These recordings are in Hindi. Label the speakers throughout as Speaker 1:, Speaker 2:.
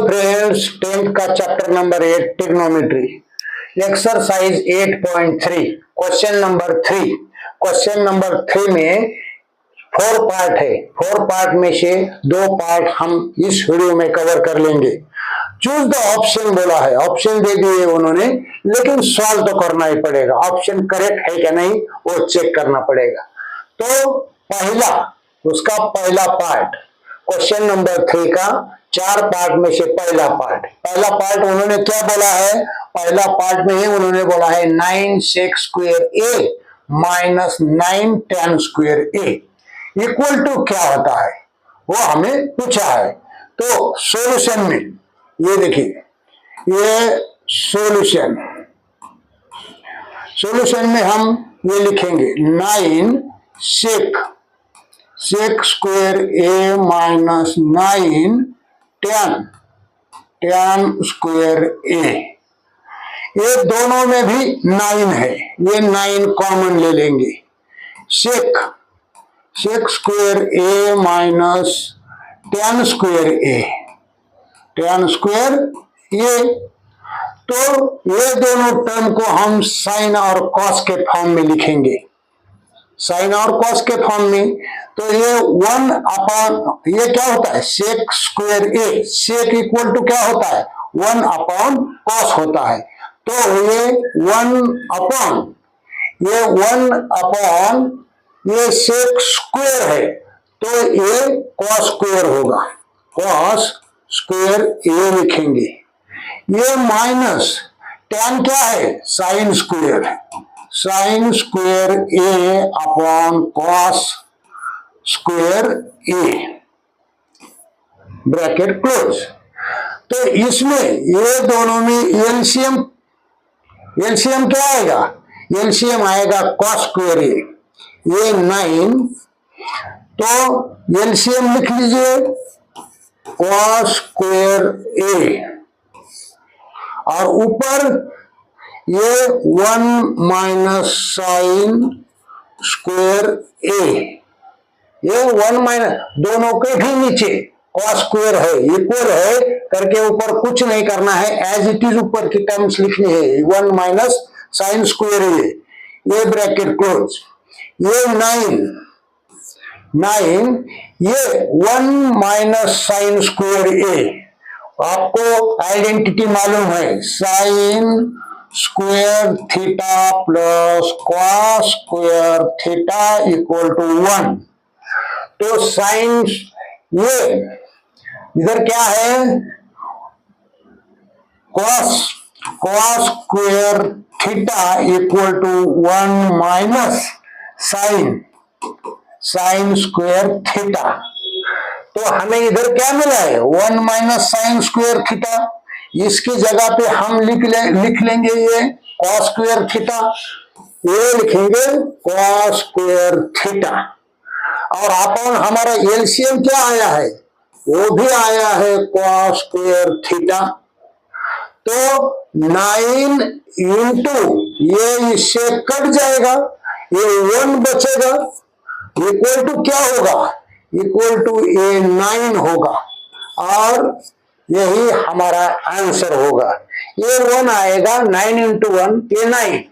Speaker 1: फ्रेंड्स, 10th का chapter number 8 trigonometry, exercise 8.3, question number 3। Question number 3 में 4 पार्ट है। 4 पार्ट में से 2 पार्ट हम इस वीडियो में कवर कर लेंगे। चूज द ऑप्शन बोला है, ऑप्शन दे दिए उन्होंने, लेकिन सॉल्व तो करना ही पड़ेगा। ऑप्शन करेक्ट है क्या नहीं वो चेक करना पड़ेगा। तो उसका पहला पार्ट, क्वेश्चन नंबर 3 का 4 पार्ट में से पहला पार्ट उन्होंने क्या बोला है? पहला पार्ट में ही उन्होंने बोला है 9 sec square a minus 9 tan square a equal to क्या होता है वो हमें पूछा है। तो सॉल्यूशन में ये देखिए, ये सॉल्यूशन में हम ये लिखेंगे 9 sec square a minus 9 tan square a। ये दोनों में भी 9 है, ये 9 कॉमन ले लेंगे। sec square a minus tan square a, तो ये दोनों टर्म को हम साइन और कॉस के फॉर्म में लिखेंगे। साइन और कॉस के फॉर्म में तो ये 1 अपॉन ये क्या होता है sec square A, sec equal to क्या होता है 1 अपॉन कॉस होता है। तो ये 1 अपॉन ये सेक स्क्वायर है, तो ये कॉस स्क्वायर होगा, कॉस स्क्वायर ए लिखेंगे। ये माइनस tan क्या है साइन स्क्वायर ए अपॉन कॉस स्क्वायर ए, ब्रैकेट क्लोज। तो इसमें ये दोनों में एलसीएम क्या आएगा? एलसीएम आएगा कॉस स्क्वायर ए, ये 9, तो एलसीएम लिख लीजिए कॉस स्क्वायर ए, और ऊपर ये 1 माइनस साइन स्क्वायर ए, ये 1 माइनस दोनों के भी नीचे कॉस स्क्वायर है, इक्वल है करके ऊपर कुछ नहीं करना है, एज इट इज ऊपर की टर्म्स लिखनी है। 1 माइनस साइन स्क्वायर ए, ये ब्रैकेट क्लोज। ये 9 ये 1 माइनस साइन स्क्वायर ए, आपको आइडेंटिटी मालूम है, sine square theta plus cos square theta equal to 1। तो साइन ये इधर क्या है cos square theta equal to 1 minus sine square theta. तो हमें इधर क्या मिला है 1 माइनस साइन स्क्वायर थीटा, इसकी जगह पे हम लिख लेंगे ये कॉस स्क्वायर थीटा, ये लिखेंगे कॉस स्क्वायर थीटा। और अपन हमारा एलसीएम क्या आया है वो भी आया है कॉस स्क्वायर थीटा। तो 9 इंटू ये इससे कट जाएगा, ये 1 बचेगा, इक्वल टू क्या होगा इक्वल टू ए 9 होगा, और यही हमारा आंसर होगा। ये 1 आएगा, 9 इंटू 1 ये 9।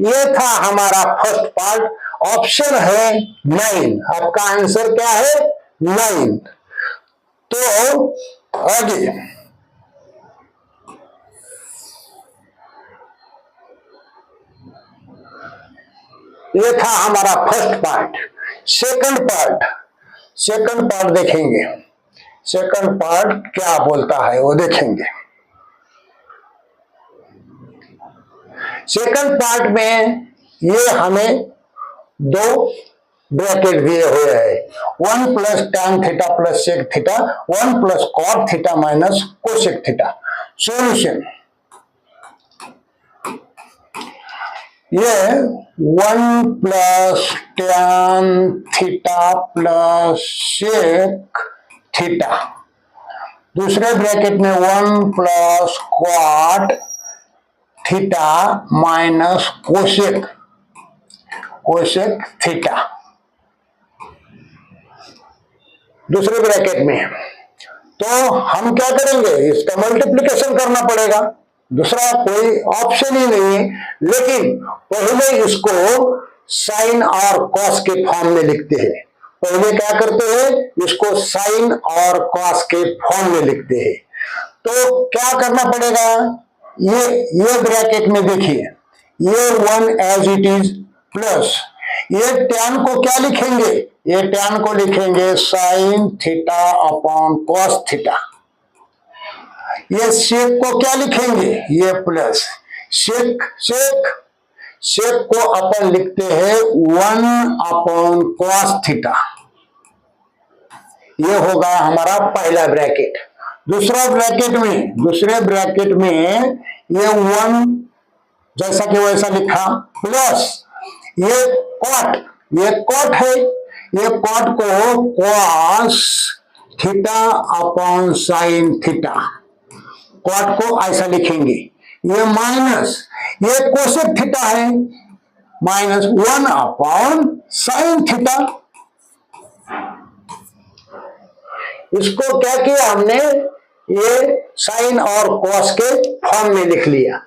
Speaker 1: ये था हमारा फर्स्ट पार्ट, ऑप्शन है 9, आपका आंसर क्या है 9। तो आगे ये था हमारा फर्स्ट पार्ट। सेकंड पार्ट देखेंगे, सेकंड पार्ट क्या बोलता है वो देखेंगे। सेकंड पार्ट में ये हमें 2 ब्रैकेट दिए हुए हैं, 1 plus tan theta plus sec theta, 1 plus cot theta minus cosec theta. Solution ये 1 plus tan theta plus sec theta, दूसरे ब्रैकेट में 1 plus cot theta minus cosec theta, दूसरे ब्रैकेट में तो हम क्या करेंगे, इसका मल्टीप्लिकेशन करना पड़ेगा, दूसरा कोई ऑप्शन ही नहीं है। लेकिन पहले इसको साइन और कॉस के फॉर्म में लिखते हैं। पहले क्या करते हैं, इसको साइन और कॉस के फॉर्म में लिखते हैं। तो क्या करना पड़ेगा, ये ब्रैकेट में देखिए, ये 1 एज इट इज प्लस ये टैन को क्या लिखेंगे, ये टैन को लिखेंगे sine theta upon cos theta. ये सेक को क्या लिखेंगे, ये प्लस सेक सेक सेक को अपन लिखते हैं 1 अपॉन कॉस थीटा। ये होगा हमारा पहला ब्रैकेट। दूसरे ब्रैकेट में ये 1 जैसा कि वैसा लिखा प्लस ये कॉट है, ये कॉट को cos theta upon sine theta, cot को ऐसा लिखेंगे। ये माइनस ये कोसेक थीटा है, माइनस 1 अपॉन साइन थीटा। इसको क्या किया हमने, ये साइन और कॉस के फॉर्म में लिख लिया।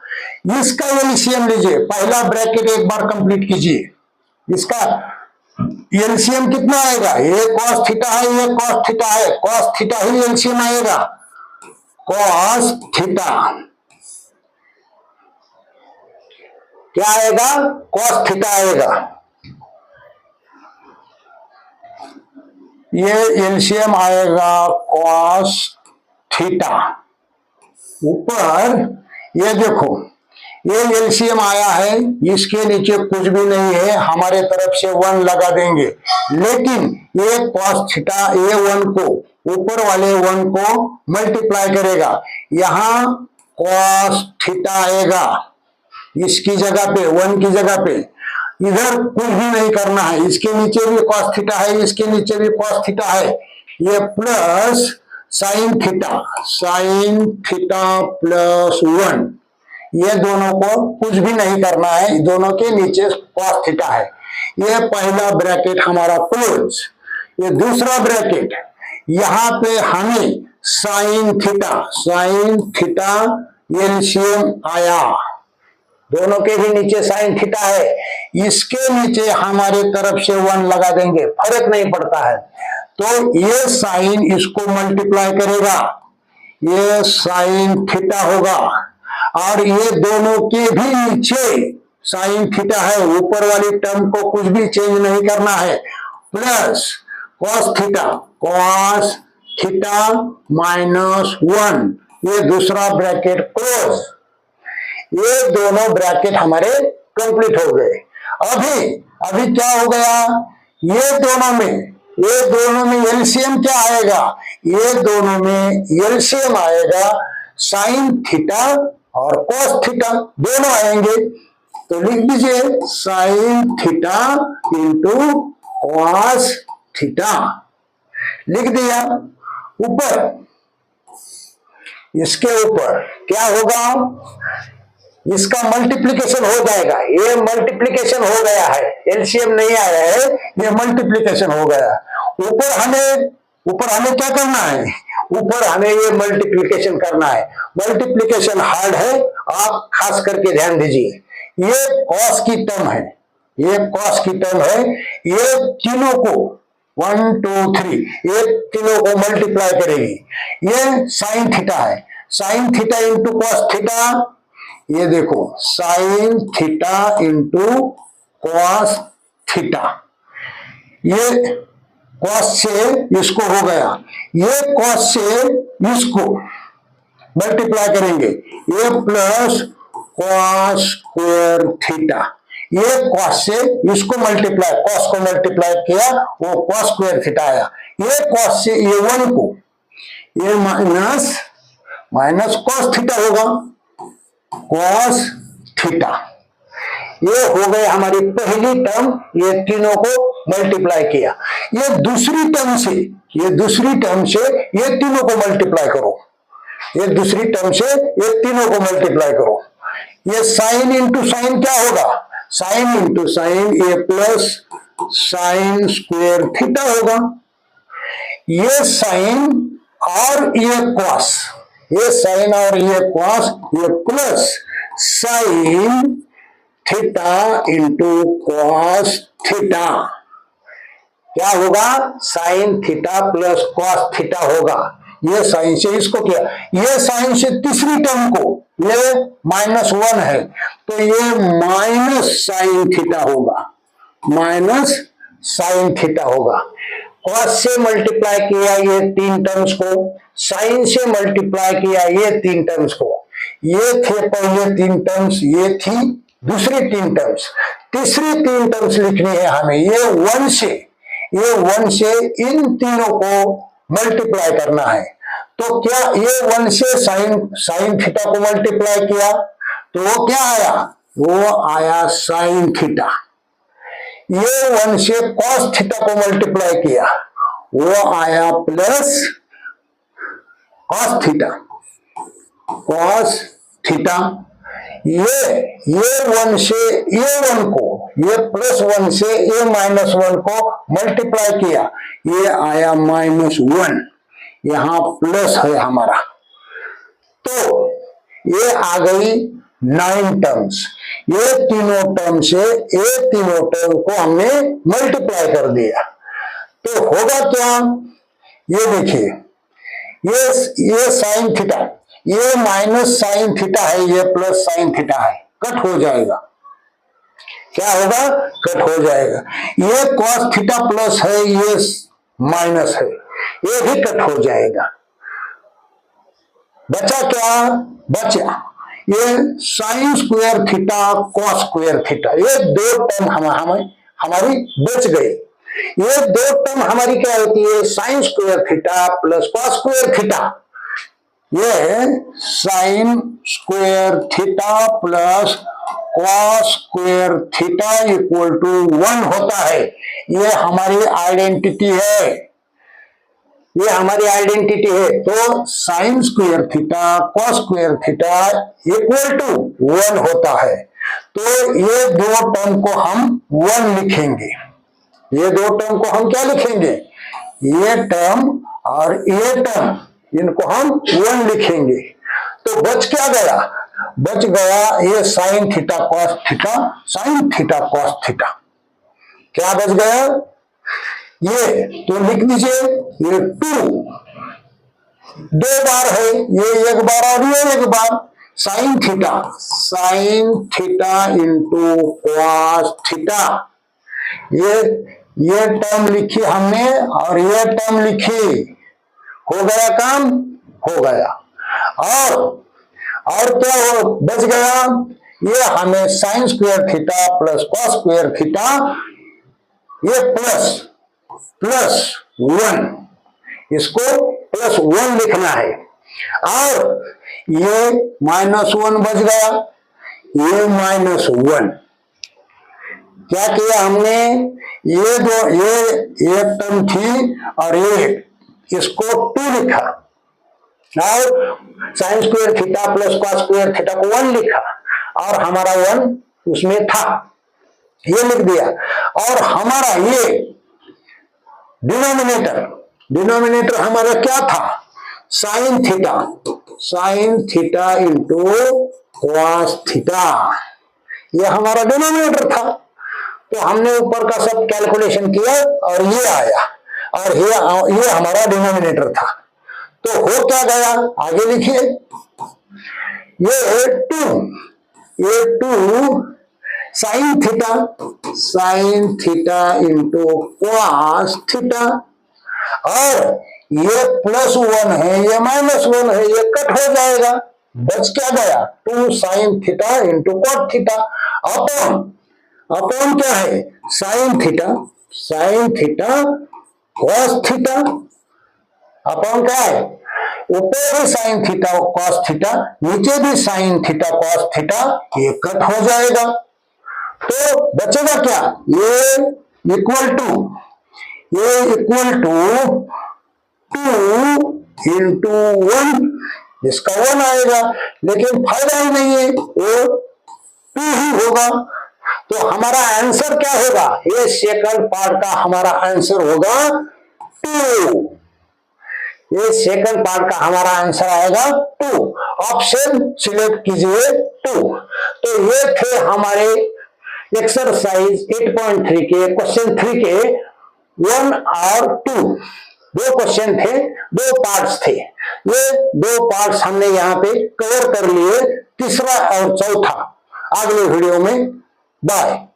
Speaker 1: इसका एलसीएम लीजिए, पहला ब्रैकेट एक बार कंप्लीट कीजिए। इसका एलसीएम कितना आएगा, ये कॉस थीटा है, ये कॉस थीटा है, कॉस थीटा ही एलसीएम आएगा, कॉस थीटा क्या आएगा, कॉस थीटा आएगा। ये एलसीएम आएगा कॉस थीटा। ऊपर ये देखो, ये एलसीएम आया है, इसके नीचे कुछ भी नहीं है, हमारे तरफ से 1 लगा देंगे। लेकिन ये कॉस थीटा ये 1 को ऊपर वाले 1 को मल्टीप्लाई करेगा, यहां कॉस थीटा आएगा, इसकी जगह पे 1 की जगह पे। इधर कुछ भी नहीं करना है, इसके नीचे भी कॉस थीटा है, इसके नीचे भी कॉस थीटा है, ये प्लस साइन थीटा प्लस 1, ये दोनों को कुछ भी नहीं करना है, दोनों के नीचे कॉस थीटा है। ये पहला ब्रैकेट हमारा क्लोज। ये दूसरा ब्रैकेट, यहां पे हमें साइन थीटा एलसीएम आया, दोनों के भी नीचे साइन थीटा है, इसके नीचे हमारे तरफ से 1 लगा देंगे, फर्क नहीं पड़ता है। तो ये साइन इसको मल्टीप्लाई करेगा, ये साइन थीटा होगा, और ये दोनों के भी नीचे साइन थीटा है, ऊपर वाली टर्म को कुछ भी चेंज नहीं करना है, प्लस कॉस थीटा माइनस 1, ये दूसरा ब्रैकेट क्लोज। ये दोनों ब्रैकेट हमारे कंप्लीट हो गए। अभी क्या हो गया, ये दोनों में एलसीएम क्या आएगा, ये दोनों में एलसीएम आएगा साइन थीटा और कॉस थीटा, दोनों आएंगे। तो लिख दीजिए sign theta into cos theta, लिख दिया। ऊपर इसके ऊपर क्या होगा, इसका मल्टीप्लिकेशन हो जाएगा, ये मल्टीप्लिकेशन हो गया है, एलसीएम नहीं आया है, ये मल्टीप्लिकेशन हो गया। ऊपर हमें क्या करना है, ऊपर हमें ये मल्टीप्लिकेशन करना है। मल्टीप्लिकेशन हार्ड है, आप खास करके ध्यान दीजिए। ये कॉस की टर्म है, ये तीनों को 1 2 3 ये तीनों को मल्टीप्लाई करेगी। ये साइन थीटा है, sine theta into cos theta, ये देखो sign theta into cos theta, ये कॉस से इसको हो गया, ये कॉस से इसको मल्टीप्लाई करेंगे, ये प्लस कॉस स्क्वायर थीटा, ये कॉस से इसको मल्टीप्लाई, कॉस को मल्टीप्लाई किया, वो कॉस स्क्वायर थीटा आया। ये कॉस से ये 1 को ये माइनस कॉस थीटा होगा, कॉस थीटा। ये हो गए हमारी पहली टर्म, ये तीनों को मल्टीप्लाई किया। ये दूसरी टर्म से ये तीनों को मल्टीप्लाई करो, ये दूसरी टर्म से ये तीनों को मल्टीप्लाई करो। ये साइन इंटू साइन क्या होगा, साइन इंटू साइन, ये प्लस साइन स्क्वायर थीटा होगा। ये साइन और ये कॉस, ये साइन और ये कॉस, ये plus sign theta into cos theta, क्या होगा? Sine theta plus cos theta होगा। ये साइन से इसको किया, ये साइन से तीसरी टर्म को, ये -1 है तो ये माइनस साइन थीटा होगा, माइनस साइन थीटा होगा। कॉस से मल्टीप्लाई किया ये 3 टर्म्स को, साइन से मल्टीप्लाई किया ये 3 टर्म्स को, ये थे पहले 3 टर्म्स, ये थी दूसरी 3 टर्म्स, तीसरी 3 टर्म्स लिखनी है हमें। ये 1 से इन तीनों को मल्टीप्लाई करना है। तो क्या ये 1 से साइन थीटा को मल्टीप्लाई किया तो वो क्या आया? वो आया साइन थीटा। ये 1 से कॉस थीटा को मल्टीप्लाई किया, वो आया plus cos theta, cos theta. ये 1 से ये 1 को, ये +1 से ये -1 को मल्टीप्लाई किया, ये आया -1, यहां प्लस है हमारा। तो ये आ गई 9 टर्म्स। ये तीनों टर्म से ये तीनों टर्म को हमने मल्टीप्लाई कर दिया तो होगा क्या? ये देखिए, ये साइन थीटा, ये माइनस साइन थीटा है, ये प्लस साइन थीटा है, कट हो जाएगा। क्या होगा? कट हो जाएगा। ये कॉस थीटा प्लस है, ये माइनस है, ये भी कट हो जाएगा। बचा क्या? बचा ये sine square theta cos square theta, ये 2 टर्म हमारी बच गई। ये 2 टर्म हमारी क्या होती है? Sine square theta plus cos square theta. ये sine square theta plus cos square theta equal to 1 होता है। ये हमारी आइडेंटिटी है, ये हमारी आइडेंटिटी है। तो sine square theta cos square theta equal to 1 होता है। तो ये 2 टर्म को हम 1 लिखेंगे। ये 2 टर्म को हम क्या लिखेंगे? ये टर्म और ये टर्म, इनको हम 1 लिखेंगे। तो बच क्या गया? बच गया ये sign theta cos theta, sign theta cos theta. क्या बच गया? ये तो लिख दीजिए, ये 2 बार है, ये 1 बार और ये 1 बार। Sine theta into cos theta. ये टर्म लिखी हमने और ये टर्म लिखी, हो गया काम, हो गया। और क्या हो बच गया? ये हमें sign square theta plus cos square theta, ये प्लस 1, इसको +1 लिखना है। और ये -1 बच गया, ये -1। क्या किया हमने? ये एक टर्म थी और ये इसको 2 लिखा और sign square theta plus cos square theta को 1 लिखा और हमारा 1 उसमें था, ये लिख दिया। और हमारा ये डिनोमिनेटर हमारा क्या था? Sign theta into cos theta, ये हमारा डिनोमिनेटर था। तो हमने ऊपर का सब कैलकुलेशन किया और ये आया, और ये हमारा डिनोमिनेटर था। तो हो क्या गया? आगे लिखिए, ये 2 sine theta into cos theta, और ये +1 है, ये -1 है, ये कट हो जाएगा। बच क्या गया? 2 sine theta into cot theta upon क्या है? Sine theta cos theta upon क्या है? ऊपर भी साइन थीटा कॉस थीटा, नीचे भी साइन थीटा कॉस थीटा, ये कट हो जाएगा। तो बचेगा क्या? ये इक्वल टू 2 इंटू 1, इसका 1 आएगा, लेकिन फायदा ही नहीं है, वो 2 ही होगा। तो हमारा आंसर क्या होगा? ये सेकंड पार्ट का हमारा आंसर होगा 2। ये सेकंड पार्ट का हमारा आंसर आएगा 2। ऑप्शन सिलेक्ट कीजिए 2। तो ये थे हमारे एक्सरसाइज 8.3 के क्वेश्चन 3 के 1 और 2। दो क्वेश्चन थे, दो पार्ट्स थे। ये दो पार्ट्स हमने यहाँ पे कवर कर लिए। तीसरा और चौथा अगले वीडियो में। बाय।